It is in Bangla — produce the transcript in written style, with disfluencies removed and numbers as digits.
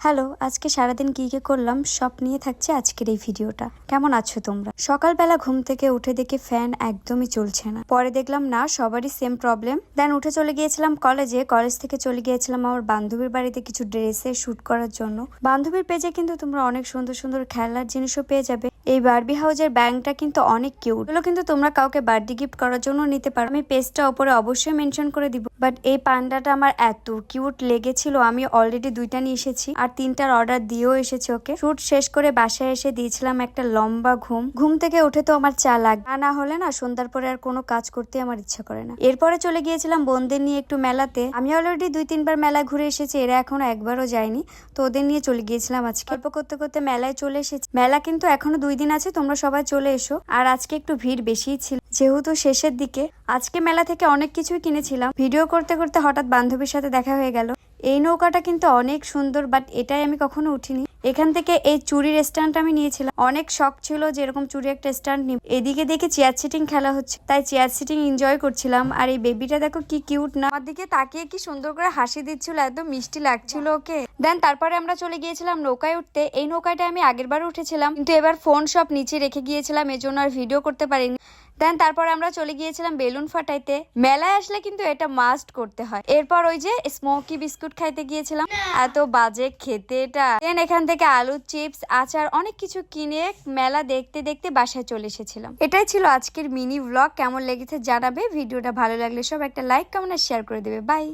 হ্যালো, আজকে সারাদিন কি কি করলাম সব নিয়ে থাকছে আজকের এই ভিডিওটা। কেমন আছো তোমরা? সকালবেলা ঘুম থেকে উঠে দেখি ফ্যান একদমই চলছে না। পরে দেখলাম না, সবারই সেম প্রবলেম। দেন উঠে চলে গিয়েছিলাম কলেজে। কলেজ থেকে চলে গিয়েছিলাম আমার বান্ধবীর বাড়িতে কিছু ড্রেসের শুট করার জন্য। বান্ধবীর পেজে কিন্তু তোমরা অনেক সুন্দর সুন্দর খেলনার জিনিসও পেয়ে যাবে। এই বারবি হাউজের ব্যাংকটা কিন্তু অনেক কিউট। এগুলো কিন্তু তোমরা কাউকে বার্থডে গিফট করার জন্য নিতে পারো। আমি পেজটা উপরে অবশ্যই মেনশন করে দিব। বাট এই পান্ডাটা আমার এত কিউট লেগেছিল, আমি অলরেডি 2টা নিয়ে এসেছি আর 3টার অর্ডার দিয়েও এসেছি ওকে। শুট শেষ করে বাসায় এসে দিয়েছিলাম একটা লম্বা ঘুম থেকে উঠে তো আমার চা লাগবে, না হলে না সন্ধ্যার পরে আর কোনো কাজ করতে আমার ইচ্ছা করে না। এরপরে চলে গিয়েছিলাম বোনদের নিয়ে একটু মেলাতে। আমি অলরেডি 2-3বার মেলা ঘুরে এসেছি, এরা এখনো একবারও যায়নি, তো ওদের নিয়ে চলে গিয়েছিলাম আজকে। অল্প করতে করতে মেলায় চলে এসেছি। মেলা কিন্তু এখনো 2 দিন আছে, তোমরা সবাই চলে এসো। আর আজকে একটু ভিড় বেশিই ছিল যেহেতু শেষের দিকে। আজকে মেলা থেকে অনেক কিছুই কিনেছিলাম। ভিডিও করতে করতে হঠাৎ বান্ধবীর সাথে দেখা হয়ে গেল। এই নৌকাটা কিন্তু অনেক সুন্দর, বাট এটাই আমি কখনো উঠিনি। এখান থেকে এই চুরির স্ট্যান্ড আমি নিয়েছিলাম। অনেক শখ ছিল যে এরকম চুরি একটা স্ট্যান্ড নিব। এদিকে দেখে চেয়ার সিটিং খেলা হচ্ছে, তাই চেয়ার সিটিং এনজয় করছিলাম। আর এই বেবিটা দেখো কি কিউট না, আমার দিকে তাকিয়ে কি সুন্দর করে হাসি দিচ্ছিল, একদম মিষ্টি লাগছিল ওকে। দেন তারপরে আমরা চলে গিয়েছিলাম নৌকায় উঠতে। এই নৌকাটা আমি আগের বার উঠেছিলাম, কিন্তু এবার ফোন সব নিচে রেখে গিয়েছিলাম, এজন্য আর ভিডিও করতে পারিনি। দেন তারপর আমরা চলে গিয়েছিলাম বেলুন ফাটাইতে। মেলায় আসলে কিন্তু এটা মাস্ট করতে হয়। এরপর ওই যে স্মোকি বিস্কুট খাইতে গিয়েছিলাম, এত বাজে খেতে এটা। দেন এখান থেকে আলু চিপস আচার অনেক কিছু কিনে মেলা দেখতে দেখতে বাসায় চলে এসেছিলাম। এটাই ছিল আজকের মিনি ব্লগ। কেমন লেগেছে জানাবে। ভিডিওটা ভালো লাগলে সব একটা লাইক কমেন্ট আর শেয়ার করে দেবে। বাই।